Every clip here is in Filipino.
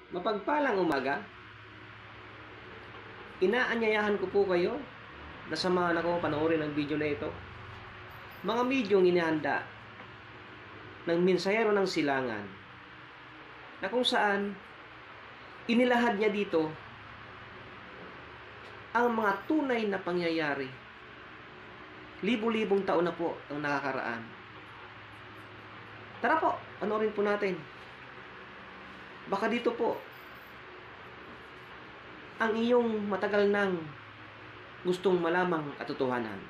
Mapagpalang umaga. Inaanyayahan ko po kayo na samahan ako panoorin ang video na ito. Mga bidyong inihanda ng mensahero ng silangan na kung saan inilahad niya dito ang mga tunay na pangyayari. Libo-libong taon na po ang nakakaraan. Tara po, panoorin po natin. Baka dito po ang iyong matagal nang gustong malamang katotohanan.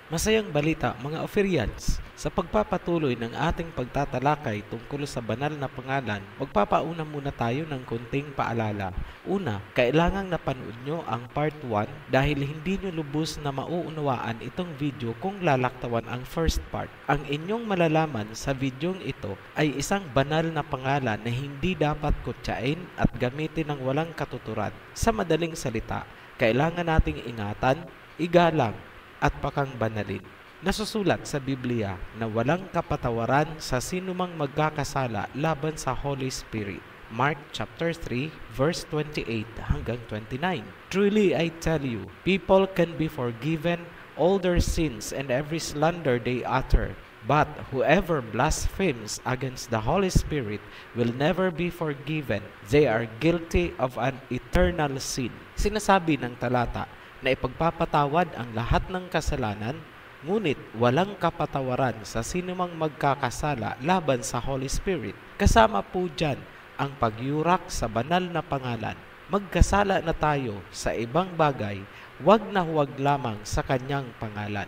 Masayang balita mga Ophirians, sa pagpapatuloy ng ating pagtatalakay tungkol sa banal na pangalan, magpapauna muna tayo ng konting paalala. Una, kailangang napanood nyo ang part 1 dahil hindi nyo lubos na mauunawaan itong video kung lalaktawan ang first part. Ang inyong malalaman sa videong ito ay isang banal na pangalan na hindi dapat kutsain at gamitin ng walang katuturan. Sa madaling salita, kailangan nating ingatan, igalang, at pakang banalin. Nasusulat sa Biblia na walang kapatawaran sa sinumang magkakasala laban sa Holy Spirit. Mark chapter 3 verse 28 hanggang 29. Truly I tell you, people can be forgiven all their sins and every slander they utter. But whoever blasphemes against the Holy Spirit will never be forgiven. They are guilty of an eternal sin. Sinasabi ng talata na ipagpapatawad ang lahat ng kasalanan, ngunit walang kapatawaran sa sinumang magkakasala laban sa Holy Spirit. Kasama po dyan ang pagyurak sa banal na pangalan. Magkasala na tayo sa ibang bagay, huwag na huwag lamang sa kanyang pangalan.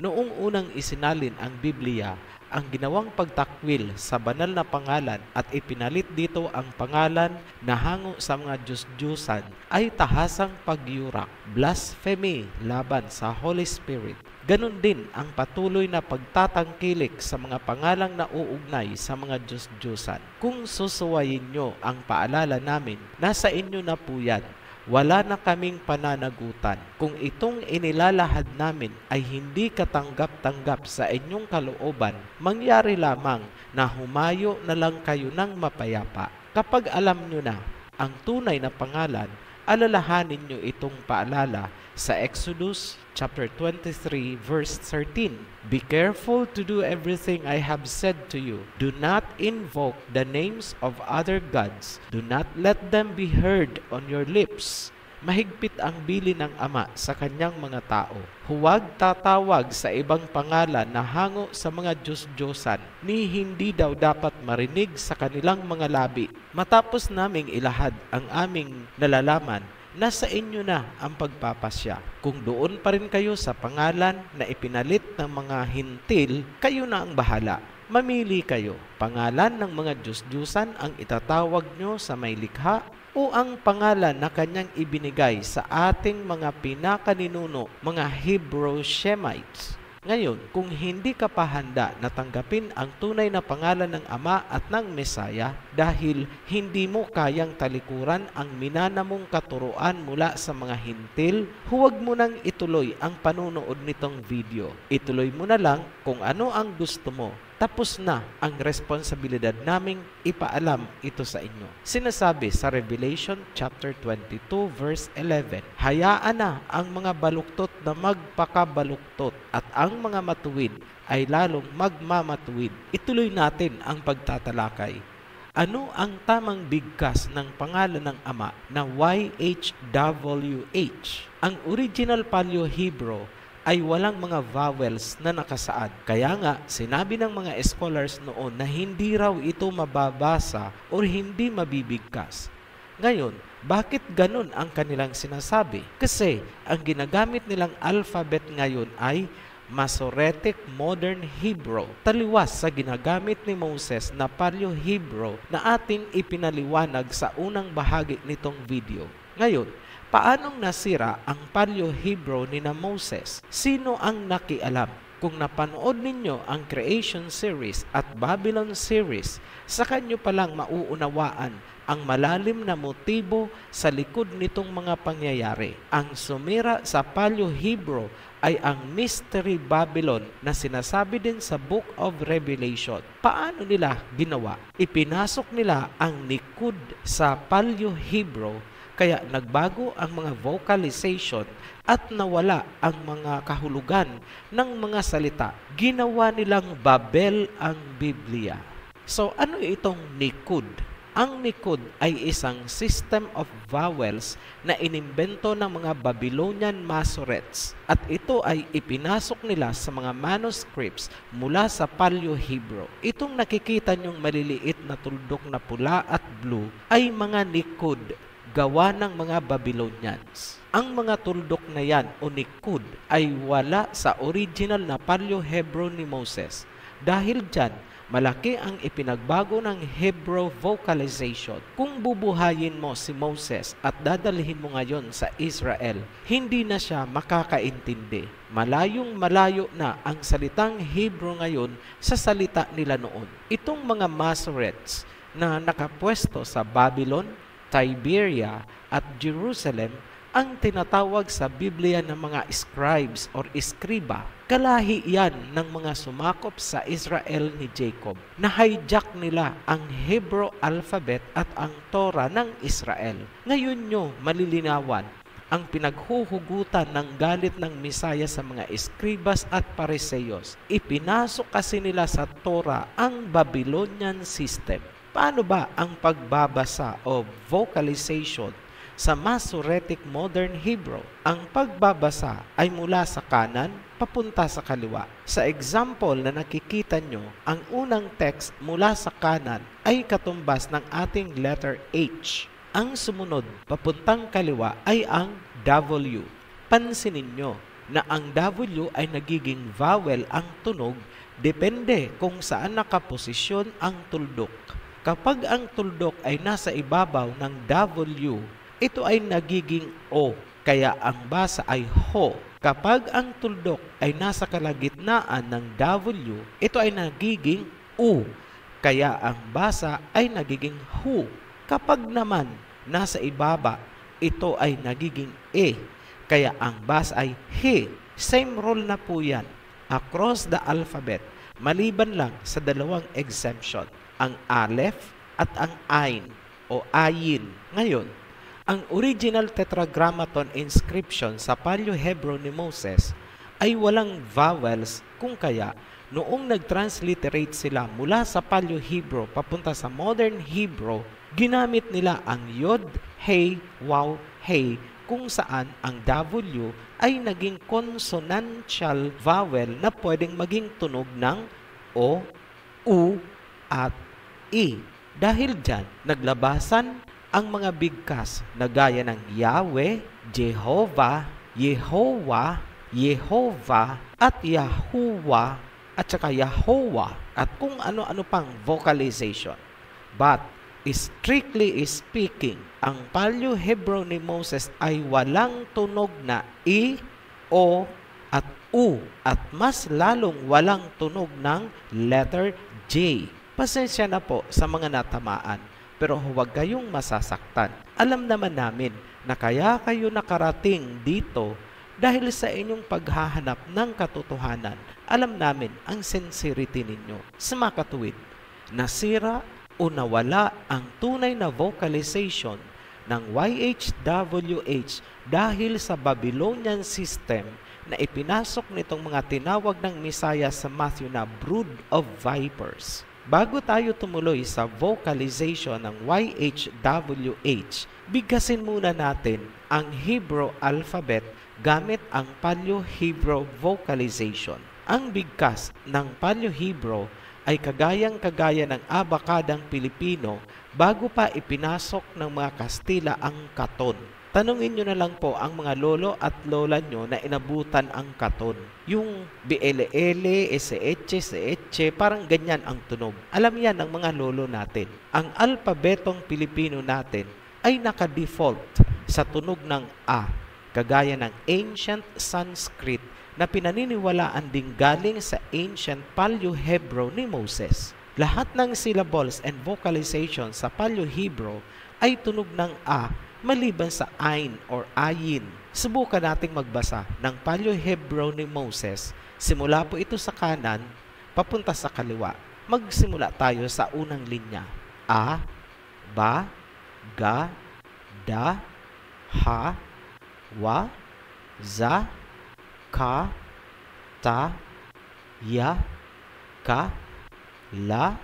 Noong unang isinalin ang Biblia, ang ginawang pagtakwil sa banal na pangalan at ipinalit dito ang pangalan na hango sa mga Diyos-Diyusan ay tahasang pagyurak, blasphemy laban sa Holy Spirit. Ganon din ang patuloy na pagtatangkilik sa mga pangalang na uugnay sa mga Diyos-Diyusan. Kung susuwayin nyo ang paalala namin, nasa inyo na po yan. Wala na kaming pananagutan. Kung itong inilalahad namin ay hindi katanggap-tanggap sa inyong kalooban, mangyari lamang na humayo na lang kayo ng mapayapa. Kapag alam nyo na ang tunay na pangalan, alalahanin nyo itong paalala sa Exodus chapter 23 verse 13. Be careful to do everything I have said to you. Do not invoke the names of other gods. Do not let them be heard on your lips. Mahigpit ang bili ng Ama sa kanyang mga tao. Huwag tatawag sa ibang pangalan na hango sa mga Diyos-Diyosan, ni hindi daw dapat marinig sa kanilang mga labi. Matapos naming ilahad ang aming nalalaman, nasa inyo na ang pagpapasya. Kung doon pa rin kayo sa pangalan na ipinalit ng mga hintil, kayo na ang bahala. Mamili kayo. Pangalan ng mga Diyos-Diyusan ang itatawag nyo sa may likha o ang pangalan na kanyang ibinigay sa ating mga pinakaninuno, mga Hebrew Shemites. Ngayon, kung hindi ka pa handa na tanggapin ang tunay na pangalan ng Ama at ng Mesaya dahil hindi mo kayang talikuran ang minanamong katuruan mula sa mga hintil, huwag mo nang ituloy ang panunood nitong video. Ituloy mo na lang kung ano ang gusto mo. tapos na ang responsibilidad naming ipaalam ito sa inyo. Sinasabi sa Revelation chapter 22 verse 11, hayaan na ang mga baluktot na magpakabaluktot at ang mga matuwid ay lalong magmamatuwid. Ituloy natin ang pagtatalakay. Ano ang tamang bigkas ng pangalan ng Ama na YHWH? Ang original Paleo-Hebrew ay walang mga vowels na nakasaad. Kaya nga, sinabi ng mga scholars noon na hindi raw ito mababasa o hindi mabibigkas. Ngayon, bakit ganun ang kanilang sinasabi? Kasi ang ginagamit nilang alphabet ngayon ay Masoretic Modern Hebrew, taliwas sa ginagamit ni Moses na Paleo-Hebrew na ating ipinaliwanag sa unang bahagi nitong video. Ngayon, paanong nasira ang Paleo-Hebrew ni na Moses? Sino ang nakialam? Kung napanood ninyo ang Creation series at Babylon series, saka nyo palang mauunawaan ang malalim na motibo sa likod nitong mga pangyayari. Ang sumira sa Paleo-Hebrew ay ang Mystery Babylon na sinasabi din sa Book of Revelation. Paano nila ginawa? Ipinasok nila ang Nikud sa Paleo-Hebrew, kaya nagbago ang mga vocalization at nawala ang mga kahulugan ng mga salita. Ginawa nilang Babel ang Biblia. So ano itong Nikud? Ang Nikud ay isang system of vowels na inimbento ng mga Babylonian Masoretes at ito ay ipinasok nila sa mga manuscripts mula sa Paleo-Hebrew. Itong nakikita nyong maliliit na tuldok na pula at blue ay mga Nikud gawa ng mga Babylonians. Ang mga tuldok na yan o Nikud ay wala sa original na Paleo-Hebrew ni Moses. Dahil dyan, malaki ang ipinagbago ng Hebrew vocalization. Kung bubuhayin mo si Moses at dadalhin mo ngayon sa Israel, hindi na siya makakaintindi. Malayong malayo na ang salitang Hebrew ngayon sa salita nila noon. Itong mga Masoretes na nakapwesto sa Babylon, Tiberia at Jerusalem ang tinatawag sa Biblia ng mga scribes or iskriba. Kalahi yan ng mga sumakop sa Israel ni Jacob. Na-hijack nila ang Hebrew alphabet at ang Torah ng Israel. Ngayon nyo malilinawan ang pinaghuhugutan ng galit ng Misaya sa mga eskribas at pariseyos. Ipinasok kasi nila sa Torah ang Babylonian system. Paano ba ang pagbabasa o vocalization sa Masoretic Modern Hebrew? Ang pagbabasa ay mula sa kanan papunta sa kaliwa. Sa example na nakikita nyo, ang unang text mula sa kanan ay katumbas ng ating letter H. Ang sumunod papuntang kaliwa ay ang W. Pansinin nyo na ang W ay nagiging vowel ang tunog depende kung saan nakaposisyon ang tuldok. Kapag ang tuldok ay nasa ibabaw ng W, ito ay nagiging O, kaya ang basa ay ho. Kapag ang tuldok ay nasa kalagitnaan ng W, ito ay nagiging U, kaya ang basa ay nagiging hu. Kapag naman nasa ibaba, ito ay nagiging E, kaya ang basa ay he. Same rule na po yan across the alphabet, maliban lang sa dalawang exemption, ang Aleph at ang Ain o Ayin. Ngayon, ang original Tetragrammaton inscription sa Paleo-Hebrew ni Moses ay walang vowels, kung kaya noong nag-transliterate sila mula sa Paleo-Hebrew papunta sa Modern Hebrew, ginamit nila ang Yod, Hey, Waw, Hey, kung saan ang W ay naging consonantial vowel na pwedeng maging tunog ng O, U, at I. Dahil dyan, naglabasan ang mga bigkas na gaya ng Yahweh, Jehovah, Yehovah, Yehovah, at Yahuwah, at saka Yahowa, at kung ano-ano pang vocalization. But, strictly speaking, ang Paleo-Hebrew ni Moses ay walang tunog na I, O, at U, at mas lalong walang tunog ng letter J. Pasensya na po sa mga natamaan, pero huwag kayong masasaktan. Alam naman namin na kaya kayo nakarating dito Dahil sa inyong paghahanap ng katotohanan, alam namin ang sincerity ninyo. Sa makatuwid, nasira o nawala ang tunay na vocalization ng YHWH dahil sa Babylonian system na ipinasok nitong mga tinawag ng Misaya sa Matthew na brood of vipers. Bago tayo tumuloy sa vocalization ng YHWH, bigkasin muna natin ang Hebrew alphabet gamit ang Paleo-Hebrew vocalization. Ang bigkas ng Paleo-Hebrew ay kagayang-kagaya ng abakadang Pilipino bago pa ipinasok ng mga Kastila ang katon. Tanungin nyo na lang po ang mga lolo at lola nyo na inabutan ang katon. Yung BLL, SH, parang ganyan ang tunog. Alam yan ng mga lolo natin. Ang alpabetong Pilipino natin ay naka-default sa tunog ng A, kagaya ng ancient Sanskrit na pinaniniwalaan ding galing sa ancient Paleo-Hebrew ni Moses. Lahat ng syllables and vocalization sa Paleo-Hebrew ay tunog ng A maliban sa ain or ayin. Subukan nating magbasa ng Paleo-Hebrew ni Moses. Simula po ito sa kanan, papunta sa kaliwa. Magsimula tayo sa unang linya. A, ba, ga, da, ha, wa, za, ka, ta, ya, ka, la,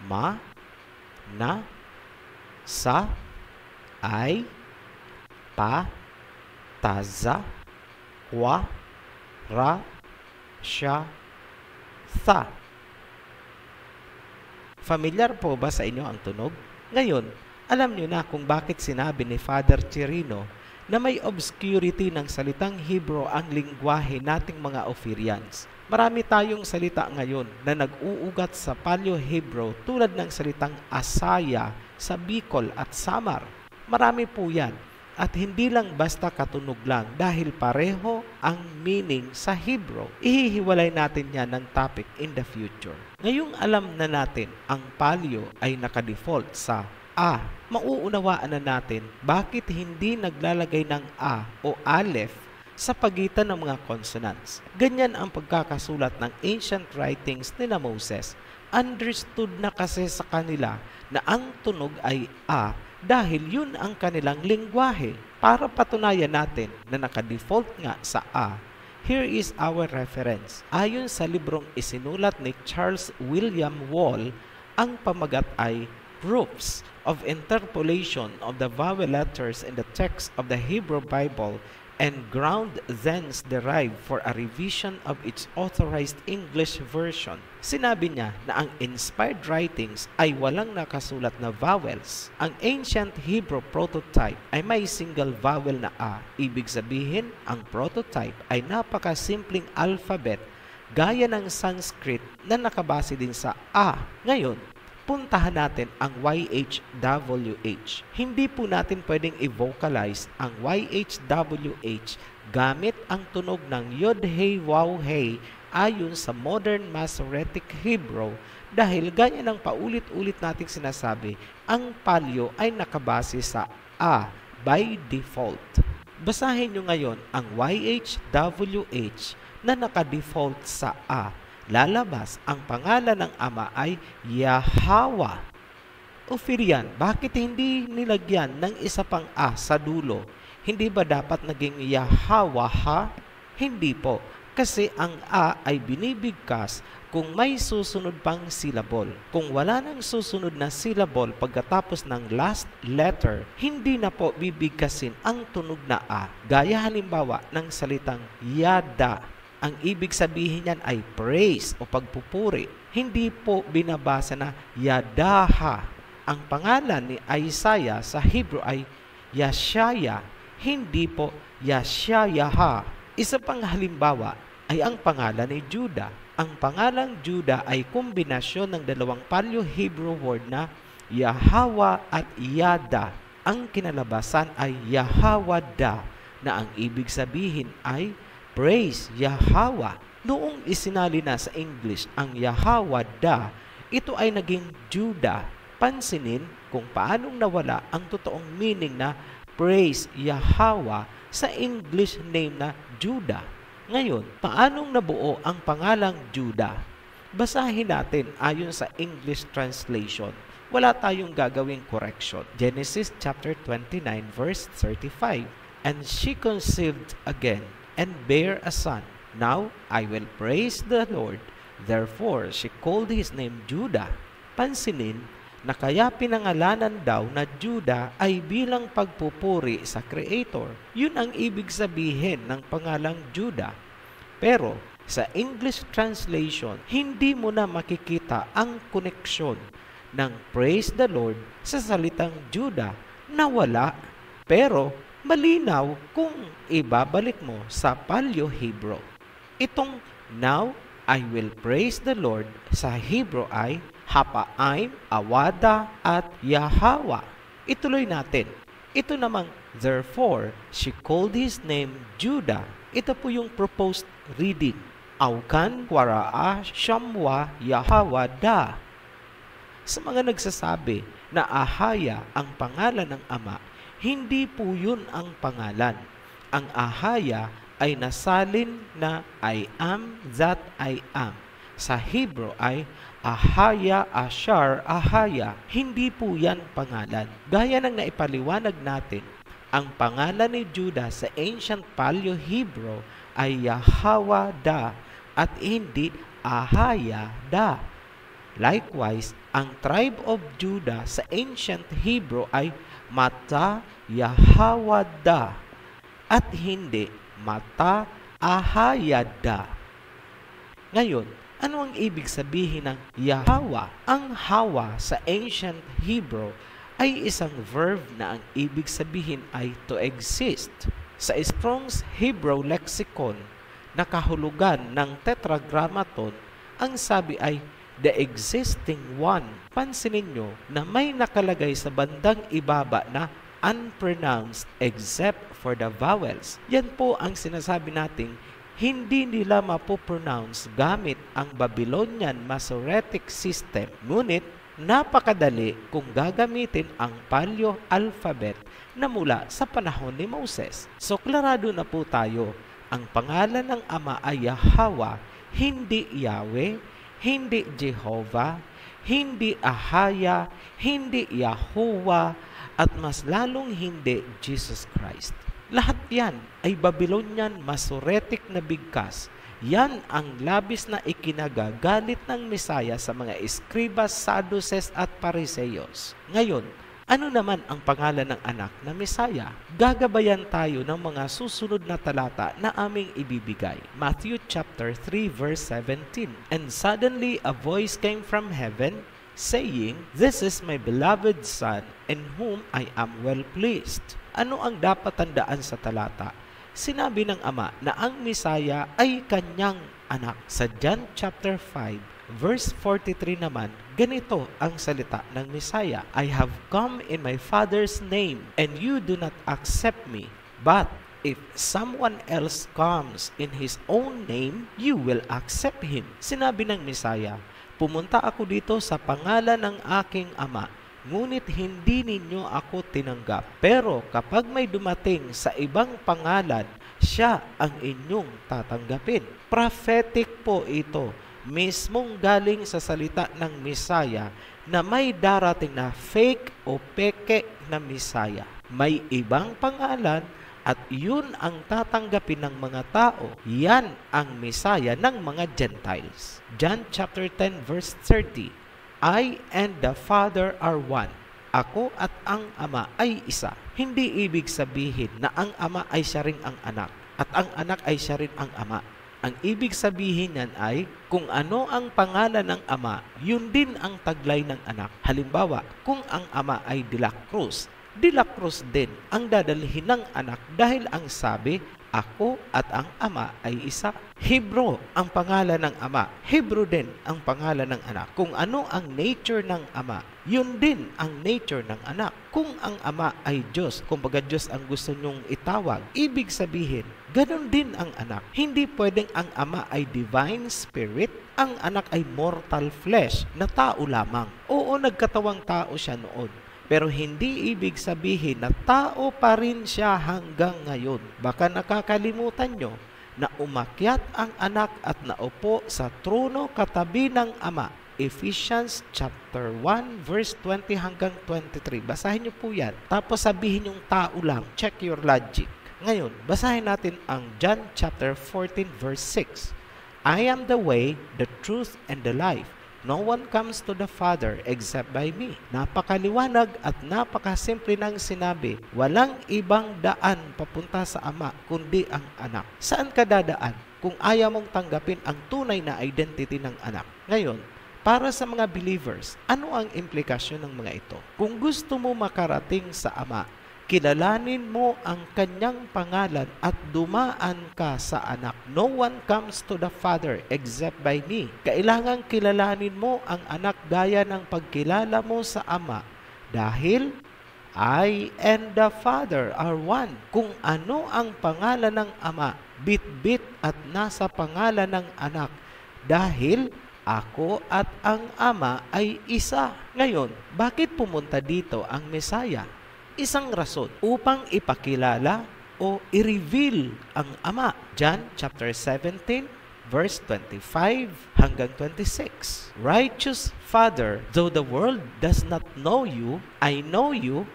ma, na, sa, ay, pa, taza, kwa, ra, sya, tha. Familiar po ba sa inyo ang tunog? Ngayon, alam niyo na kung bakit sinabi ni Father Chirino na may obscurity ng salitang Hebrew ang lingwahe nating mga Ophirians. Marami tayong salita ngayon na nag-uugat sa Paleo-Hebrew tulad ng salitang Asaya sa Bicol at Samar. Marami po yan at hindi lang basta katunog lang dahil pareho ang meaning sa Hebrew. Ihihiwalay natin yan ng topic in the future. Ngayong alam na natin ang Paleo ay nakadefault sa A, mauunawaan na natin bakit hindi naglalagay ng A o Aleph sa pagitan ng mga consonants. Ganyan ang pagkakasulat ng ancient writings ni Moses. Understood na kasi sa kanila na ang tunog ay A dahil yun ang kanilang lingwahe. Para patunayan natin na nakadefault nga sa A, here is our reference. Ayon sa librong isinulat ni Charles William Wall, ang pamagat ay Proofs of Interpolation of the Vowel Letters in the Text of the Hebrew Bible and ground thence derived for a revision of its authorized English version. Sinabi niya na ang inspired writings ay walang nakasulat na vowels. Ang ancient Hebrew prototype ay may single vowel na A. Ibig sabihin, ang prototype ay napakasimpleng alphabet gaya ng Sanskrit na nakabase din sa A. Ngayon, puntahan natin ang YHWH. Hindi po natin pwedeng i-vocalize ang YHWH gamit ang tunog ng Yod-Hey, Waw-Hey ayon sa modern Masoretic Hebrew dahil ganyan ang paulit-ulit nating sinasabi, ang Paleo ay nakabase sa A by default. Basahin nyo ngayon ang YHWH na naka-default sa A. Lalabas ang pangalan ng ama ay Yahweh. Ophirian, bakit hindi nilagyan ng isa pang A sa dulo? Hindi ba dapat naging Yahweh? Hindi po, kasi ang A ay binibigkas kung may susunod pang syllable. Kung wala nang susunod na syllable pagkatapos ng last letter, hindi na po bibigkasin ang tunog na A. Gaya halimbawa ng salitang Yada. Ang ibig sabihin niyan ay praise o pagpupuri. Hindi po binabasa na Yadaha. Ang pangalan ni Isaiah sa Hebrew ay Yashaya, hindi po Yashayaha. Isa pang halimbawa ay ang pangalan ni Judah. Ang pangalang Judah ay kombinasyon ng dalawang Paleo-Hebrew word na Yahawa at Yada. Ang kinalabasan ay Yahawada na ang ibig sabihin ay praise Yahweh. Noong isinali na sa English ang Yahawada, ito ay naging Judah. Pansinin kung paanong nawala ang totoong meaning na praise Yahweh sa English name na Judah. Ngayon, paanong nabuo ang pangalang Judah? Basahin natin ayon sa English translation. Wala tayong gagawing correction. Genesis chapter 29 verse 35. And she conceived again and bare a son. Now I will praise the Lord. Therefore she called his name Judah. Pansinin na kaya pinangalanan daw na Judah ay bilang pagpupuri sa Creator. Yun ang ibig sabihin ng pangalang Judah. Pero sa English translation, hindi mo na makikita ang koneksyon ng praise the Lord sa salitang Judah na wala. Pero malinaw kung ibabalik mo sa Paleo-Hebrew. Itong now I will praise the Lord sa Hebrew ay Hapaim, Awada, at Yahawa. Ituloy natin. Ito namang therefore, she called his name Judah. Ito po yung proposed reading. Aukan, Kwaraa, Shamwa, Yahawa, Da. Sa mga nagsasabi na Ahaya ang pangalan ng ama, hindi po yun ang pangalan. Ang Ahaya ay nasalin na I am that I am. Sa Hebrew ay Ahaya, Ashar, Ahaya. Hindi po yan pangalan. Gaya ng naipaliwanag natin, ang pangalan ni Judah sa ancient Paleo-Hebrew ay Yahawa Da at hindi Ahaya Da. Likewise, ang tribe of Judah sa ancient Hebrew ay Mata Yahawada at hindi Mata Ahayada. Ngayon, ano ang ibig sabihin ng Yahawa? Ang Hawa sa ancient Hebrew ay isang verb na ang ibig sabihin ay to exist. Sa Strong's Hebrew Lexicon, na kahulugan ng Tetragrammaton, ang sabi ay the existing one. Pansinin nyo na may nakalagay sa bandang ibaba na unpronounced except for the vowels. Yan po ang sinasabi nating hindi nila mapopronounce gamit ang Babylonian Masoretic system. Ngunit napakadali kung gagamitin ang Paleo alphabet na mula sa panahon ni Moses. So klarado na po tayo. Ang pangalan ng ama ay Yahawa, hindi Yahweh, hindi Jehovah, hindi Ahaya, hindi Yahuwah, at mas lalong hindi Jesus Christ. Lahat yan ay Babylonian Masoretic na bigkas. Yan ang labis na ikinagagalit ng Mesaya sa mga eskribas, Sadducees at Pariseyos. Ngayon, ano naman ang pangalan ng anak na Mesaya? Gagabayan tayo ng mga susunod na talata na aming ibibigay. Matthew chapter 3 verse 17. And suddenly a voice came from heaven, saying, This is my beloved Son, in whom I am well pleased. Ano ang dapat tandaan sa talata? Sinabi ng Ama na ang Mesaya ay kanyang anak. Sa John chapter 5 verse 43 naman, ganito ang salita ng Mesaya. I have come in my Father's name, and you do not accept me. But if someone else comes in his own name, you will accept him. Sinabi ng Mesaya, pumunta ako dito sa pangalan ng aking Ama, ngunit hindi ninyo ako tinanggap. Pero kapag may dumating sa ibang pangalan, siya ang inyong tatanggapin. Prophetic po ito. Mismong galing sa salita ng Mesaya na may darating na fake o peke na Mesaya. May ibang pangalan at yun ang tatanggapin ng mga tao. Yan ang Mesaya ng mga Gentiles. John chapter 10 verse 30. I and the Father are one. Ako at ang Ama ay isa. Hindi ibig sabihin na ang Ama ay siya rin ang anak at ang anak ay siya rin ang Ama. Ang ibig sabihin yan ay kung ano ang pangalan ng ama, yun din ang taglay ng anak. Halimbawa, kung ang ama ay De La Cruz din ang dadalhin ng anak dahil ang sabi, ako at ang ama ay isa. Hebrew ang pangalan ng ama. Hebrew din ang pangalan ng anak. Kung ano ang nature ng ama, yun din ang nature ng anak. Kung ang ama ay Diyos, kumbaga Diyos ang gusto nyong itawag, ibig sabihin, ganun din ang anak. Hindi pwedeng ang ama ay divine spirit, ang anak ay mortal flesh na tao lamang. Oo, nagkatawang tao siya noon. Pero hindi ibig sabihin na tao pa rin siya hanggang ngayon. Baka nakakalimutan nyo na umakyat ang anak at naupo sa trono katabi ng ama. Ephesians chapter 1 verse 20 hanggang 23. Basahin nyo po yan. Tapos sabihin yung tao lang. Check your logic. Ngayon, basahin natin ang John chapter 14 verse 6. I am the way, the truth, and the life. No one comes to the Father except by me. Napakaliwanag at napakasimple ng sinabi. Walang ibang daan papunta sa Ama kundi ang anak. Saan ka dadaan kung ayaw mong tanggapin ang tunay na identity ng anak? Ngayon, para sa mga believers, ano ang implikasyon ng mga ito? Kung gusto mo makarating sa Ama, kilalanin mo ang kanyang pangalan at dumaan ka sa anak. No one comes to the Father except by me. Kailangang kilalanin mo ang anak gaya ng pagkilala mo sa Ama. Dahil I and the Father are one. Kung ano ang pangalan ng Ama, bit-bit at nasa pangalan ng anak. Dahil ako at ang Ama ay isa. Ngayon, bakit pumunta dito ang Mesaya? Isang rason upang ipakilala o i-reveal ang Ama. John chapter 17 verse 25 hanggang 26. Righteous Father, though the world does not know you, I know you,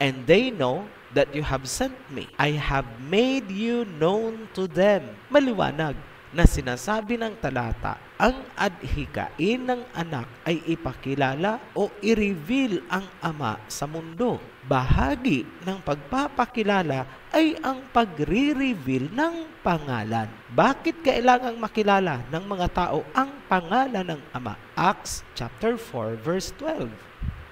and they know that you have sent me. I have made you known to them. Maliwanag na sinasabi ng talata, ang adhikain ng anak ay ipakilala o i-reveal ang Ama sa mundo. Bahagi ng pagpapakilala ay ang pagre-reveal ng pangalan. Bakit kailangang makilala ng mga tao ang pangalan ng Ama? Acts chapter 4 verse 12.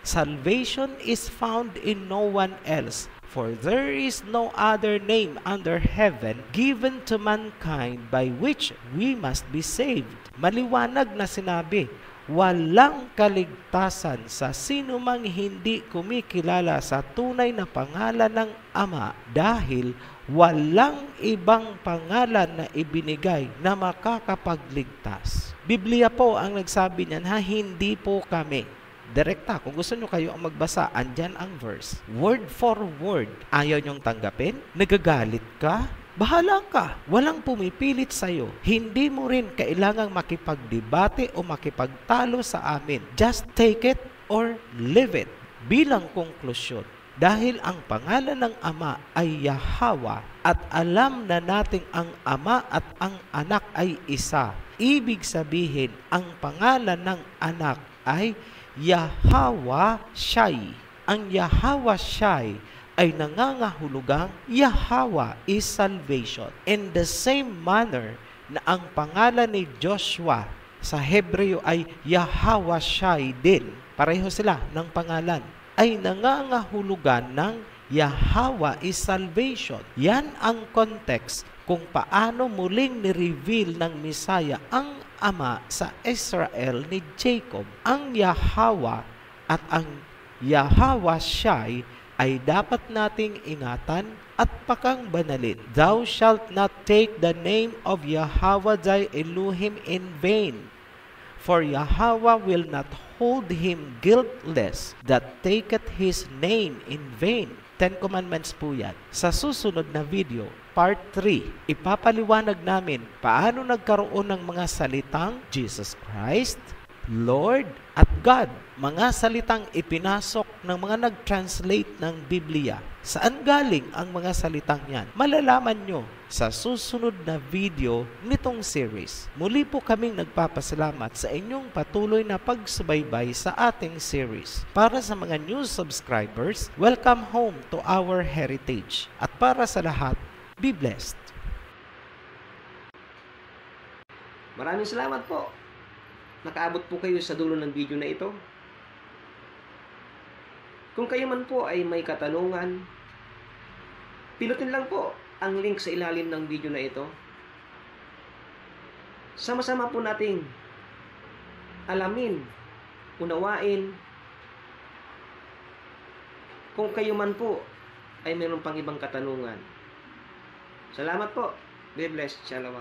Salvation is found in no one else, for there is no other name under heaven given to mankind by which we must be saved. Maliwanag na sinabi, walang kaligtasan sa sino mang hindi kumikilala sa tunay na pangalan ng Ama dahil walang ibang pangalan na ibinigay na makakapagligtas. Biblia po ang nagsabi niyan, hindi po kami. Direkta, kung gusto nyo kayo ang magbasa, andyan ang verse. Word for word. Ayaw nyong tanggapin? Nagagalit ka? Bahala ka. Walang pumipilit sa'yo. Hindi mo rin kailangang makipagdebate o makipagtalo sa amin. Just take it or leave it. Bilang konklusyon, dahil ang pangalan ng Ama ay Yahweh at alam na nating ang Ama at ang anak ay isa. Ibig sabihin, ang pangalan ng anak ay Yahweh Shai. Ang Yahweh Shai ay nangangahulugang Yahweh is salvation. In the same manner na ang pangalan ni Joshua sa Hebreo ay Yahweh Shai din. Pareho sila ng pangalan. Ay nangangahulugan ng Yahweh is salvation. Yan ang context kung paano muling ni-reveal ng Messiah ang Ama sa Israel ni Jacob. Ang Yahweh at ang Yahweh Shai ay dapat nating ingatan at pakang banalin. Thou shalt not take the name of Yahweh thy Elohim in vain, for Yahweh will not hold him guiltless that taketh his name in vain. 10 Commandments po yan. Sa susunod na video, Part 3, ipapaliwanag namin paano nagkaroon ng mga salitang Jesus Christ, Lord, at God. Mga salitang ipinasok ng mga nag-translate ng Biblia. Saan galing ang mga salitang yan? Malalaman nyo sa susunod na video nitong series. Muli po kaming nagpapasalamat sa inyong patuloy na pagsubaybay sa ating series. Para sa mga new subscribers, welcome home to our heritage. At para sa lahat, be blessed. Maraming salamat po. Nakaabot po kayo sa dulo ng video na ito. Kung kayo man po ay may katanungan, pinutin lang po ang link sa ilalim ng video na ito. Sama-sama po nating alamin, unawain, kung kayo man po ay mayroon pang ibang katanungan. Salamat po. Be blessed. Shalom.